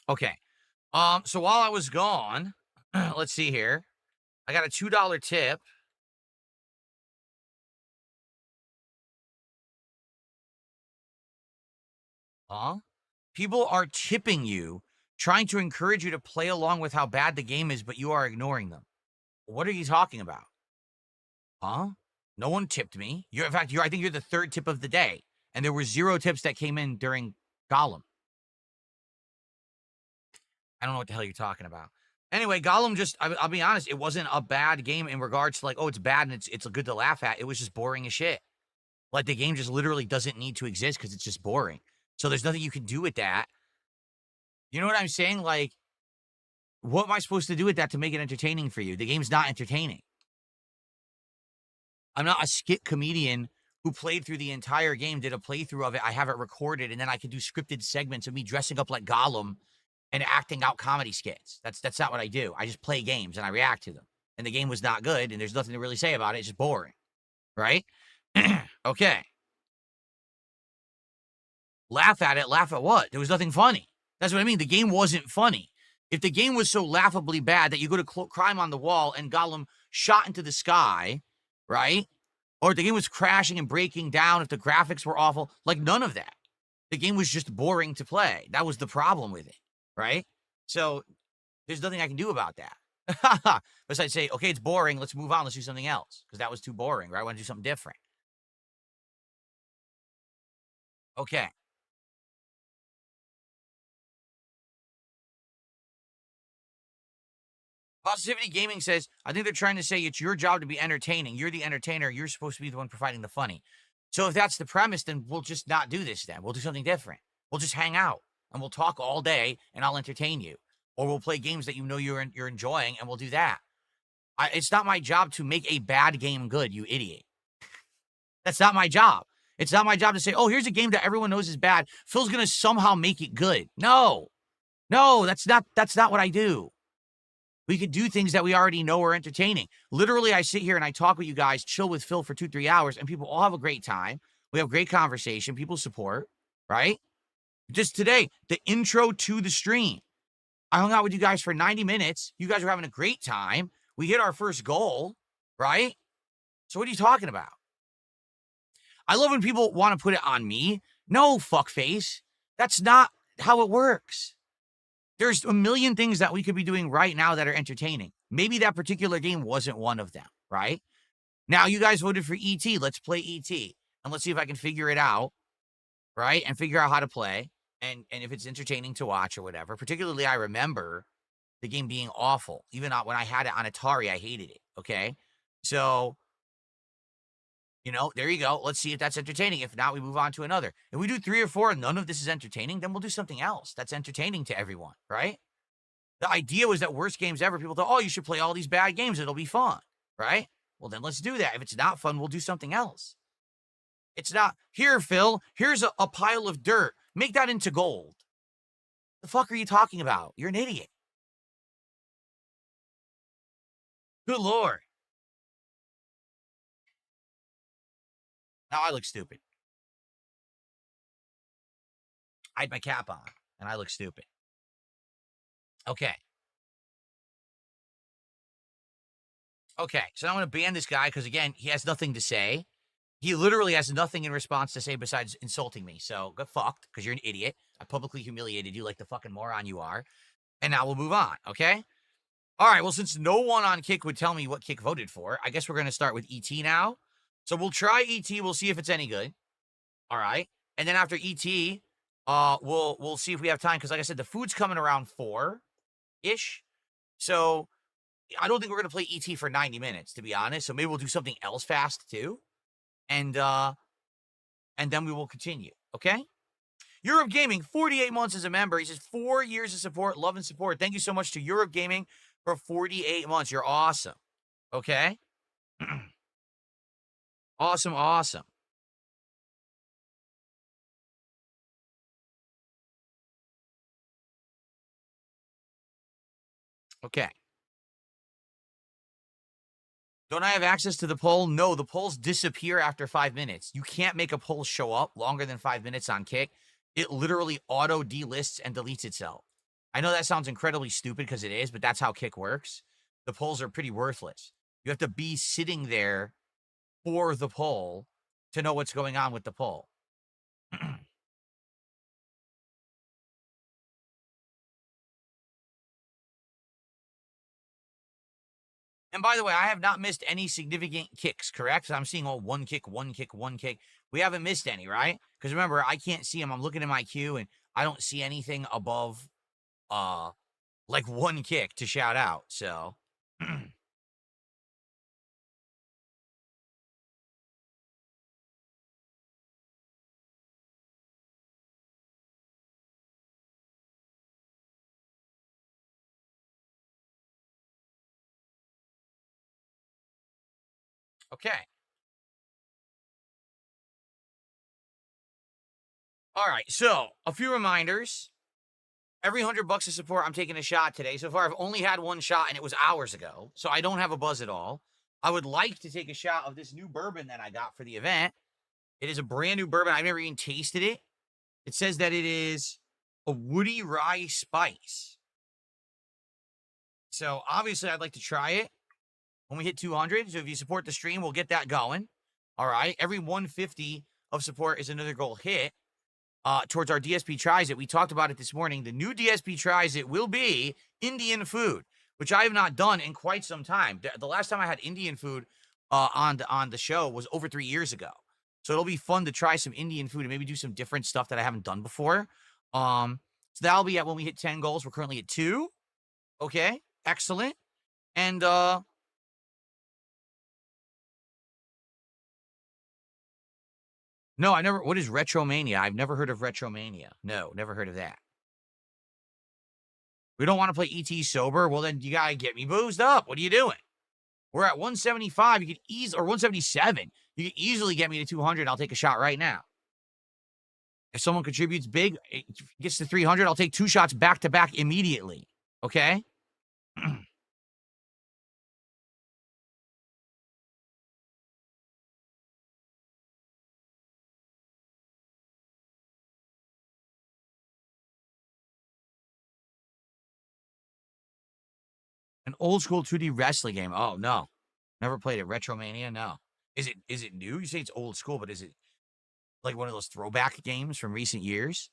Okay. So while I was gone, let's see here. I got a $2 tip. Huh? People are tipping you, trying to encourage you to play along with how bad the game is, but you are ignoring them. What are you talking about? Huh? No one tipped me. In fact, I think you're the third tip of the day, and there were 0 tips that came in during Gollum. I don't know what the hell you're talking about. Anyway, Gollum I'll be honest, it wasn't a bad game in regards to like, oh, it's bad and it's good to laugh at. It was just boring as shit. Like the game just literally doesn't need to exist because it's just boring. So there's nothing you can do with that. You know what I'm saying? Like, what am I supposed to do with that to make it entertaining for you? The game's not entertaining. I'm not a skit comedian who played through the entire game, did a playthrough of it. I have it recorded, and then I can do scripted segments of me dressing up like Gollum and acting out comedy skits. That's not what I do. I just play games and I react to them. And the game was not good, and there's nothing to really say about it. It's just boring, right? Okay. Laugh at it. Laugh at what? There was nothing funny. That's what I mean. The game wasn't funny. If the game was so laughably bad that you go to crime on the wall and Gollum shot into the sky, right? Or if the game was crashing and breaking down, if the graphics were awful, like none of that. The game was just boring to play. That was the problem with it, right? So there's nothing I can do about that. Besides say, okay, it's boring. Let's move on. Let's do something else. Because that was too boring, right? I want to do something different. Okay. Positivity Gaming says, I think they're trying to say it's your job to be entertaining. You're the entertainer. You're supposed to be the one providing the funny. So if that's the premise, then we'll just not do this then. We'll do something different. We'll just hang out and we'll talk all day and I'll entertain you. Or we'll play games that you know you're enjoying and we'll do that. It's not my job to make a bad game good, you idiot. That's not my job. It's not my job to say, oh, here's a game that everyone knows is bad. Phil's going to somehow make it good. No, that's not what I do. We could do things that we already know are entertaining. Literally, I sit here and I talk with you guys, chill with Phil for 2-3 hours, and people all have a great time. We have great conversation. People support, right? Just today, the intro to the stream. I hung out with you guys for 90 minutes. You guys were having a great time. We hit our first goal, right? So what are you talking about? I love when people want to put it on me. No, fuckface. That's not how it works. There's a million things that we could be doing right now that are entertaining. Maybe that particular game wasn't one of them, right? Now you guys voted for E.T. Let's play E.T. and let's see if I can figure it out, right? And figure out how to play and if it's entertaining to watch or whatever. Particularly, I remember the game being awful. Even when I had it on Atari, I hated it, okay? So, there you go. Let's see if that's entertaining. If not, we move on to another. If we do 3 or 4 and none of this is entertaining, then we'll do something else that's entertaining to everyone, right? The idea was that worst games ever, people thought, oh, you should play all these bad games. It'll be fun, right? Well, then let's do that. If it's not fun, we'll do something else. It's not, here, Phil, here's a pile of dirt. Make that into gold. The fuck are you talking about? You're an idiot. Good Lord. Now I look stupid. I had my cap on, and I look stupid. Okay. Okay, so I'm going to ban this guy because, again, he has nothing to say. He literally has nothing in response to say besides insulting me. So get fucked because you're an idiot. I publicly humiliated you like the fucking moron you are. And now we'll move on, okay? All right, well, since no one on Kick would tell me what Kick voted for, I guess we're going to start with ET now. So we'll try ET. We'll see if it's any good. All right. And then after ET, we'll see if we have time because, like I said, the food's coming around 4-ish. So I don't think we're going to play ET for 90 minutes, to be honest. So maybe we'll do something else fast, too. And then we will continue, okay? Europe Gaming, 48 months as a member. He says 4 years of support, love and support. Thank you so much to Europe Gaming for 48 months. You're awesome, okay? Awesome. Okay. Don't I have access to the poll? No, the polls disappear after 5 minutes. You can't make a poll show up longer than 5 minutes on Kick. It literally auto delists and deletes itself. I know that sounds incredibly stupid because it is, but that's how Kick works. The polls are pretty worthless. You have to be sitting there for the poll to know what's going on with the poll. And by the way, I have not missed any significant kicks, correct? I'm seeing all one kick, one kick, one kick. We haven't missed any, right? Because remember, I can't see them. I'm looking at my queue and I don't see anything above like one kick to shout out. So okay. All right. So a few reminders. Every $100 of support, I'm taking a shot today. So far, I've only had one shot, and it was hours ago. So I don't have a buzz at all. I would like to take a shot of this new bourbon that I got for the event. It is a brand new bourbon. I've never even tasted it. It says that it is a woody rye spice. So obviously, I'd like to try it when we hit 200. So if you support the stream, we'll get that going. All right. Every 150 of support is another goal hit. Towards our DSP Tries It. We talked about it this morning. The new DSP Tries It will be Indian food, which I have not done in quite some time. The last time I had Indian food on the show was over 3 years ago. So it'll be fun to try some Indian food and maybe do some different stuff that I haven't done before. So that'll be at when we hit 10 goals. We're currently at 2. Okay, excellent. And no, I never. What is Retromania? I've never heard of Retromania. No, never heard of that. We don't want to play ET sober. Well, then you gotta get me boozed up. What are you doing? We're at 175. You could or 177. You could easily get me to 200. I'll take a shot right now. If someone contributes big, it gets to 300. I'll take 2 shots back to back immediately. Okay. An old school 2D wrestling game. Oh no, never played it. Retromania. No. Is it new? You say it's old school, but is it like one of those throwback games from recent years?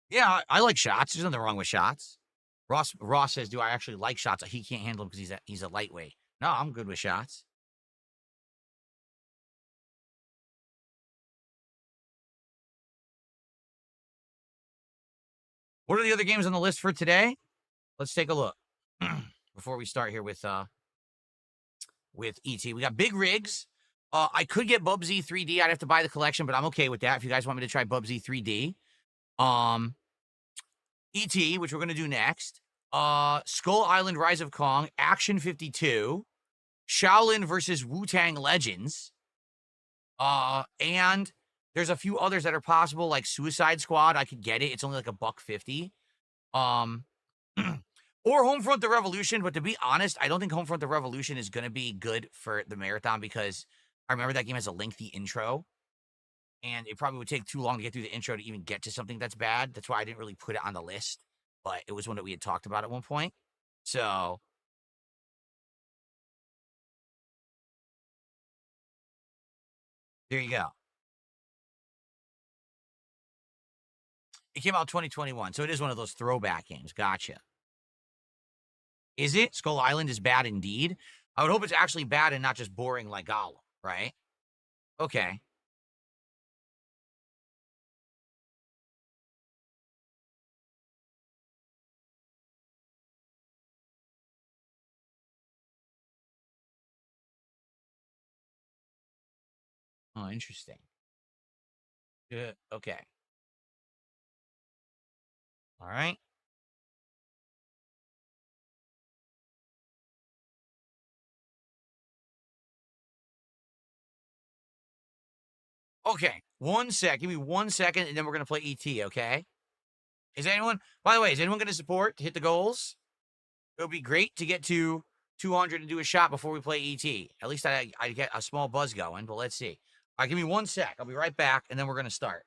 Yeah, I like shots. There's nothing wrong with shots. Ross says, "Do I actually like shots?" He can't handle them because he's a lightweight. No, I'm good with shots. What are the other games on the list for today? Let's take a look before we start here with ET. We got Big Rigs. I could get Bubsy 3D. I'd have to buy the collection, but I'm okay with that. If you guys want me to try Bubsy 3D, ET, which we're gonna do next. Skull Island: Rise of Kong, Action 52, Shaolin versus Wu-Tang Legends. And there's a few others that are possible, like Suicide Squad. I could get it. It's only like $1.50. Or Homefront: The Revolution. But to be honest, I don't think Homefront: The Revolution is going to be good for the marathon because I remember that game has a lengthy intro. And it probably would take too long to get through the intro to even get to something that's bad. That's why I didn't really put it on the list. But it was one that we had talked about at one point. So there you go. It came out 2021, so it is one of those throwback games. Gotcha. Is it? Skull Island is bad indeed. I would hope it's actually bad and not just boring like Gollum, right? Okay. Oh, interesting. Okay. All right. Okay. 1 sec. Give me 1 second, and then we're going to play ET, okay? By the way, is anyone going to support to hit the goals? It would be great to get to 200 and do a shot before we play ET. At least I get a small buzz going, but let's see. All right, give me 1 sec. I'll be right back, and then we're going to start.